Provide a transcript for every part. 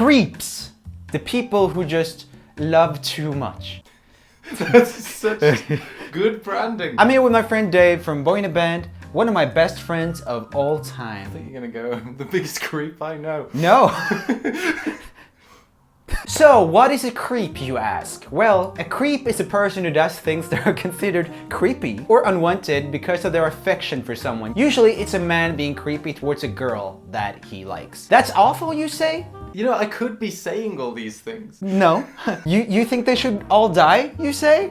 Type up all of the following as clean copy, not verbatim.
Creeps. The people who just love too much. That's such good branding. I'm here with my friend Dave from Boyinaband, one of my best friends of all time. I think you're gonna go, the biggest creep I know. No. So, what is a creep, you ask? Well, a creep is a person who does things that are considered creepy or unwanted because of their affection for someone. Usually, it's a man being creepy towards a girl that he likes. That's awful, you say? You know, I could be saying all these things. No. You think they should all die, you say?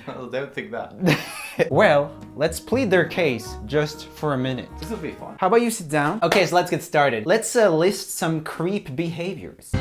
No, I don't think that. Well, let's plead their case just for a minute. This will be fun. How about you sit down? Okay, so let's get started. Let's list some creep behaviors.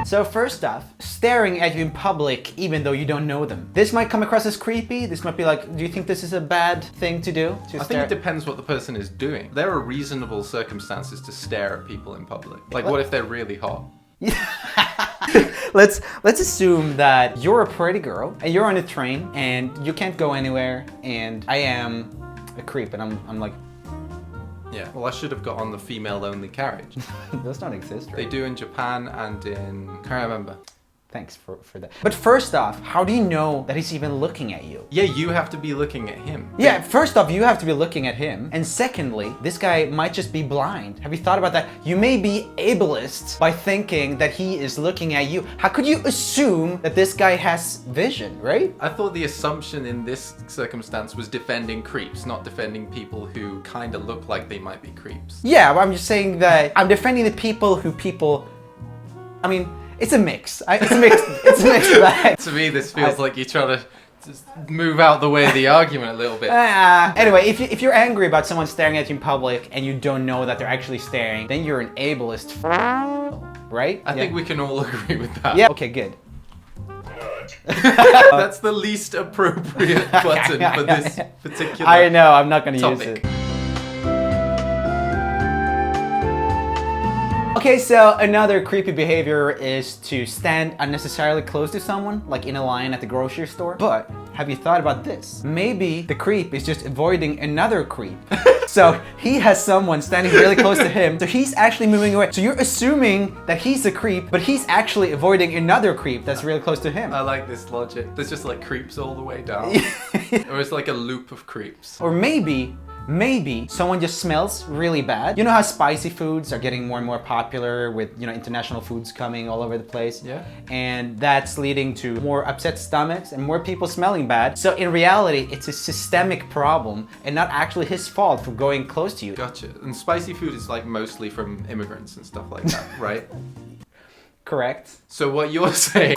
So first off, staring at you in public even though you don't know them. This might come across as creepy. This might be like, do you think this is a bad thing to do? I think it depends what the person is doing. There are reasonable circumstances to stare at people in public. Like, what if they're really hot? Let's assume that you're a pretty girl and you're on a train and you can't go anywhere and I am a creep and I'm like, yeah, well, I should have got on the female-only carriage. those don't exist, right? They do in Japan and in... can't remember. Thanks for that. But first off, how do you know that he's even looking at you? Yeah, you have to be looking at him. Yeah, first off, you have to be looking at him. And secondly, this guy might just be blind. Have you thought about that? You may be ableist by thinking that he is looking at you. How could you assume that this guy has vision, right? I thought the assumption in this circumstance was defending creeps, not defending people who kind of look like they might be creeps. Yeah, but I'm just saying that I'm defending the people who I mean, it's a mix. It's a mixed bag. To me, this feels like you're trying to just move out the way of the argument a little bit. Anyway, if you're angry about someone staring at you in public and you don't know that they're actually staring, then you're an ableist, right? I think we can all agree with that. Yeah. Okay, good. That's the least appropriate button for this particular I know, I'm not gonna topic. use it. Okay, so another creepy behavior is to stand unnecessarily close to someone, like in a line at the grocery store. But have you thought about this? Maybe the creep is just avoiding another creep. So he has someone standing really close to him, so he's actually moving away. So you're assuming that he's a creep, but he's actually avoiding another creep that's really close to him. I like this logic. There's just like creeps all the way down. Or it's like a loop of creeps. Or maybe someone just smells really bad. You know how spicy foods are getting more and more popular with, you know, international foods coming all over the place? Yeah. And that's leading to more upset stomachs and more people smelling bad. So in reality, it's a systemic problem and not actually his fault for going close to you. Gotcha. And spicy food is like mostly from immigrants and stuff like that, right? Correct. So what you're saying...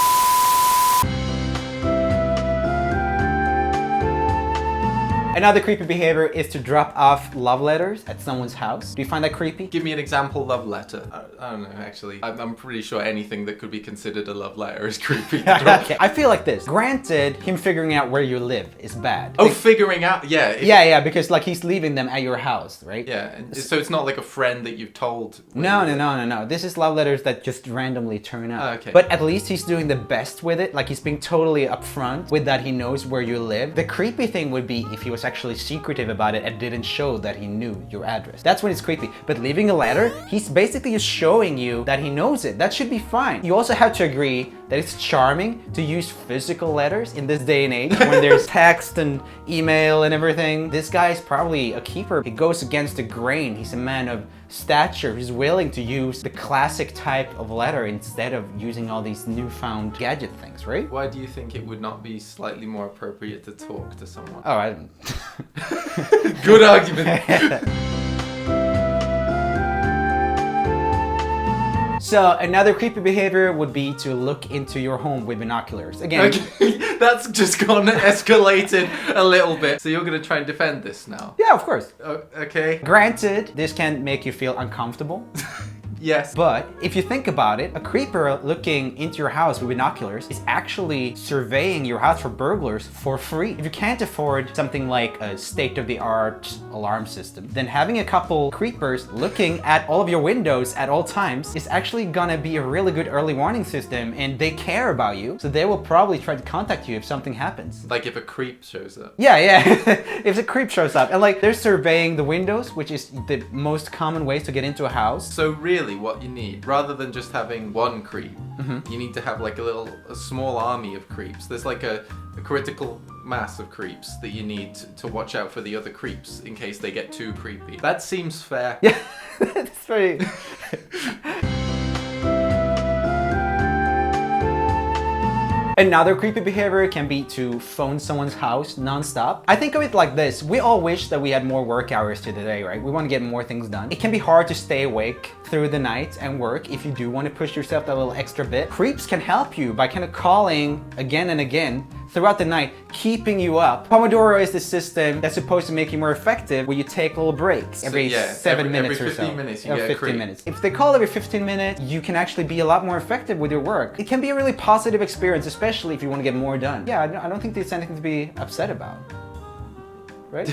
Another creepy behavior is to drop off love letters at someone's house. Do you find that creepy? Give me an example love letter. I don't know, actually. I'm pretty sure anything that could be considered a love letter is creepy. Okay. I feel like this. Granted, him figuring out where you live is bad. Oh, figuring out, yeah. Yeah, because like he's leaving them at your house, right? Yeah, and so it's not like a friend that you've told. No. This is love letters that just randomly turn up. Oh, okay. But at least he's doing the best with it. Like he's being totally upfront with that he knows where you live. The creepy thing would be if he was actually secretive about it and didn't show that he knew your address. That's when it's creepy. But leaving a letter, he's basically just showing you that he knows it. That should be fine. You also have to agree that it's charming to use physical letters in this day and age when there's text and email and everything. This guy is probably a keeper. He goes against the grain. He's a man of stature. He's willing to use the classic type of letter instead of using all these newfound gadget things, right? Why do you think it would not be slightly more appropriate to talk to someone? Oh, I don't... Good argument. So another creepy behavior would be to look into your home with binoculars. Again, okay, that's just escalated a little bit. So you're gonna try and defend this now? Yeah, of course. Okay. Granted, this can make you feel uncomfortable. Yes. But if you think about it, a creeper looking into your house with binoculars is actually surveying your house for burglars for free. If you can't afford something like a state-of-the-art alarm system, then having a couple creepers looking at all of your windows at all times is actually gonna be a really good early warning system, and they care about you, so they will probably try to contact you if something happens. Like if a creep shows up. Yeah. If a creep shows up, and like they're surveying the windows, which is the most common ways to get into a house. So really what you need, rather than just having one creep, you need to have like a small army of creeps. There's like a critical mass of creeps that you need to watch out for the other creeps in case they get too creepy. That seems fair. Yeah, that's very... Another creepy behavior can be to phone someone's house non-stop. I think of it like this. We all wish that we had more work hours today, right? We want to get more things done. It can be hard to stay awake through the night and work if you do want to push yourself that little extra bit. Creeps can help you by kind of calling again and again throughout the night, keeping you up. Pomodoro is the system that's supposed to make you more effective, where you take little breaks every 7 minutes or so. Every 15 minutes you get 15 minutes. If they call every 15 minutes, you can actually be a lot more effective with your work. It can be a really positive experience, especially if you want to get more done. Yeah, I don't think there's anything to be upset about, right?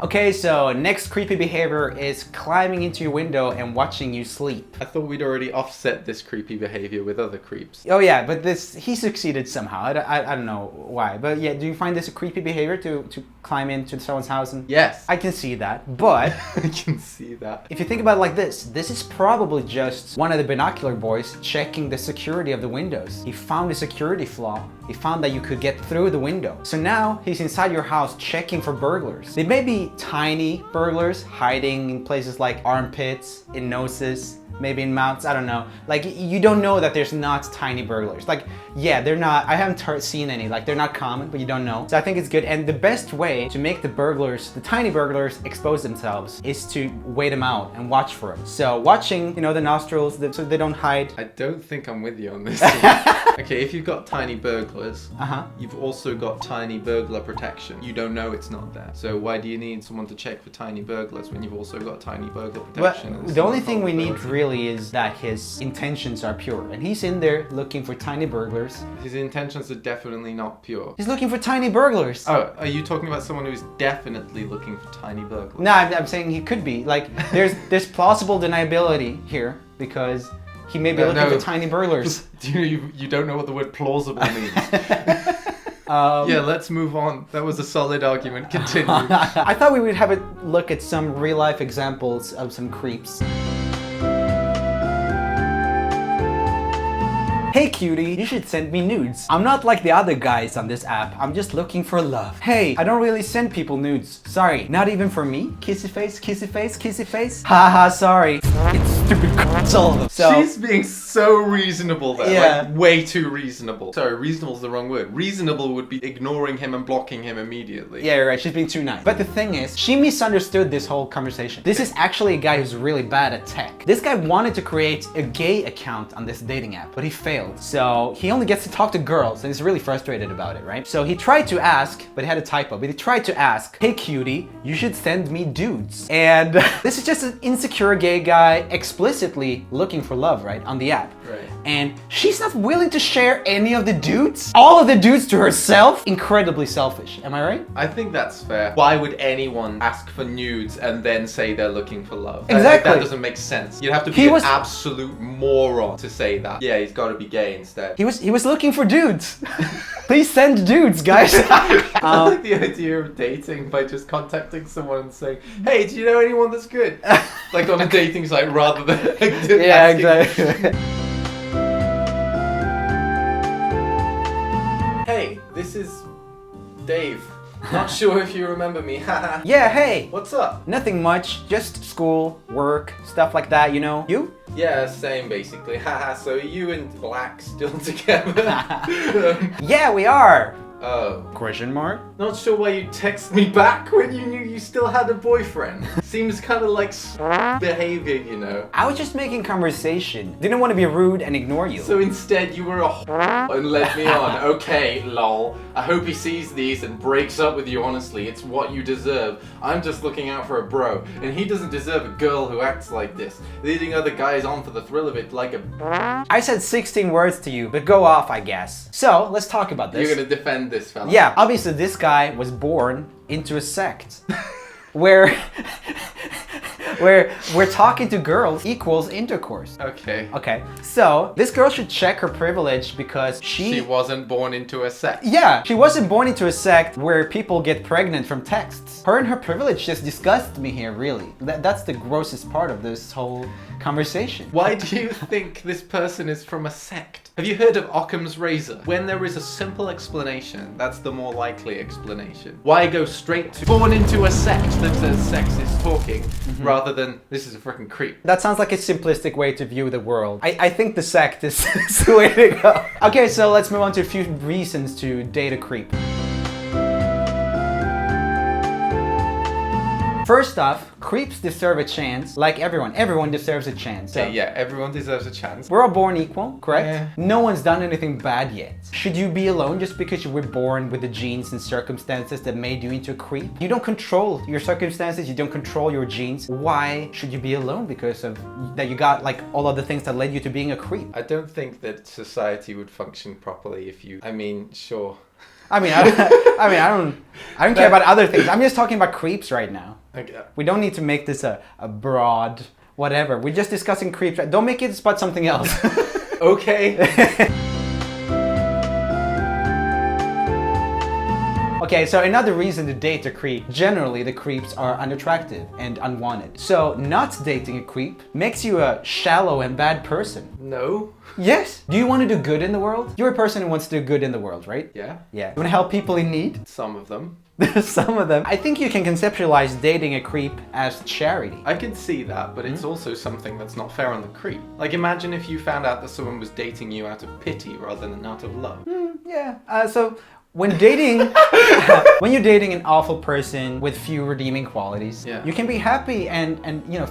Okay, so next creepy behavior is climbing into your window and watching you sleep. I thought we'd already offset this creepy behavior with other creeps. Oh yeah, but he succeeded somehow. I don't know why. But yeah, do you find this a creepy behavior to climb into someone's house? And... Yes. I can see that, but... I can see that. If you think about it like this is probably just one of the binocular boys checking the security of the windows. He found a security flaw. He found that you could get through the window. So now he's inside your house checking for burglars. They may be tiny burglars hiding in places like armpits, in noses, maybe in mouths, I don't know. Like, you don't know that there's not tiny burglars. Like, yeah, they're not, I haven't seen any, like they're not common, but you don't know. So I think it's good. And the best way to make the burglars, the tiny burglars, expose themselves is to wait them out and watch for them. So watching, you know, the nostrils, so they don't hide. I don't think I'm with you on this. Okay, if you've got tiny burglars, you've also got tiny burglar protection. You don't know it's not there. So why do you need someone to check for tiny burglars when you've also got tiny burglar protection? Well, the only thing we need really is that his intentions are pure. And he's in there looking for tiny burglars. His intentions are definitely not pure. He's looking for tiny burglars. Oh, are you talking about someone who's definitely looking for tiny burglars? No, I'm saying he could be. Like, there's plausible deniability here because he may be looking for tiny burglars. You don't know what the word plausible means. Yeah, let's move on. That was a solid argument. Continue. I thought we would have a look at some real-life examples of some creeps. Hey cutie, you should send me nudes. I'm not like the other guys on this app. I'm just looking for love. Hey, I don't really send people nudes. Sorry, not even for me? Kissy face, kissy face, kissy face? Haha, sorry. It's stupid console. So she's being so reasonable there. Yeah. Like, way too reasonable. Sorry, reasonable is the wrong word. Reasonable would be ignoring him and blocking him immediately. Yeah, you're right. She's being too nice. But the thing is, she misunderstood this whole conversation. This is actually a guy who's really bad at tech. This guy wanted to create a gay account on this dating app, but he failed. So he only gets to talk to girls and he's really frustrated about it, right? So he tried to ask, but he had a typo, but he tried to ask, hey cutie, you should send me dudes. And this is just an insecure gay guy explicitly looking for love, right? On the app. Right. And she's not willing to share any of the dudes. All of the dudes to herself. Incredibly selfish. Am I right? I think that's fair. Why would anyone ask for nudes and then say they're looking for love? Exactly. That doesn't make sense. You'd have to be an absolute moron to say that. Yeah, he's got to be gay instead. He was looking for dudes. Please send dudes, guys. I like the idea of dating by just contacting someone and saying, hey, do you know anyone that's good? Like on a dating site rather than like, yeah, exactly. Hey, this is Dave. Not sure if you remember me. Yeah, hey. What's up? Nothing much. Just school, work, stuff like that, you know? You? Yeah, same basically. Haha, so you and Black still together? Yeah, we are. Oh. Question mark? Not sure why you text me back when you knew you still had a boyfriend. seems kind of like behavior, you know. I was just making conversation. Didn't want to be rude and ignore you. So instead you were a and led me on. Okay, lol. I hope he sees these and breaks up with you honestly. It's what you deserve. I'm just looking out for a bro. And he doesn't deserve a girl who acts like this. Leading other guys on for the thrill of it like a... I said 16 words to you, but go off, I guess. So, let's talk about this. You're gonna defend this fella. Yeah, obviously this guy was born into a sect. where we're talking to girls equals intercourse. Okay. Okay, so this girl should check her privilege because She wasn't born into a sect. Yeah, she wasn't born into a sect where people get pregnant from texts. Her and her privilege just disgust me here, really. That's the grossest part of this whole conversation. Why do you think this person is from a sect? Have you heard of Occam's razor? When there is a simple explanation, that's the more likely explanation. Why go straight to born into a sect that says sex is talking, rather than this is a freaking creep? That sounds like a simplistic way to view the world. I think the sect is the way to go. Okay, so let's move on to a few reasons to date a creep. First off, creeps deserve a chance, like everyone. Everyone deserves a chance. So Yeah, everyone deserves a chance. we're all born equal, correct? Yeah. No one's done anything bad yet. Should you be alone just because you were born with the genes and circumstances that made you into a creep? You don't control your circumstances, you don't control your genes. Why should you be alone because of that you got like all of the things that led you to being a creep? I don't think that society would function properly if you... I mean, sure. I don't care about other things. I'm just talking about creeps right now. Okay. We don't need to make this a broad whatever. We're just discussing creeps. Don't make it about something else. Okay. Okay, so another reason to date a creep. Generally, the creeps are unattractive and unwanted. So not dating a creep makes you a shallow and bad person. No. Yes. Do you want to do good in the world? You're a person who wants to do good in the world, right? Yeah. Yeah. You want to help people in need? Some of them. Some of them. I think you can conceptualize dating a creep as charity. I can see that, but it's also something that's not fair on the creep. Like, imagine if you found out that someone was dating you out of pity rather than out of love. Yeah. So when dating, when you're dating an awful person with few redeeming qualities, Yeah. you can be happy and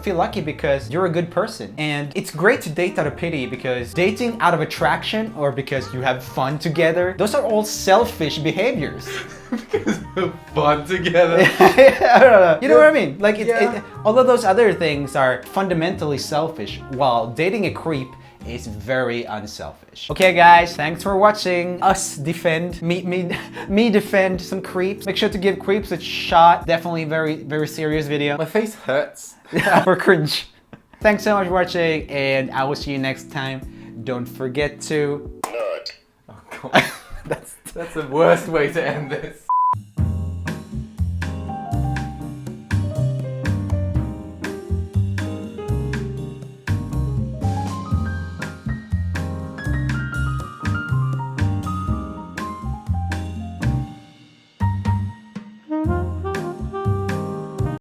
feel lucky because you're a good person. And it's great to date out of pity because dating out of attraction or because you have fun together, those are all selfish behaviors. Because we're fun together. I don't know. You know what I mean? Like, Yeah. all of those other things are fundamentally selfish, while dating a creep is very unselfish. Okay guys, thanks for watching us defend, me defend some creeps. Make sure to give creeps a shot. Definitely very serious video. My face hurts. For cringe. Thanks so much for watching and I will see you next time. Don't forget to... Oh god. That's the worst way to end this.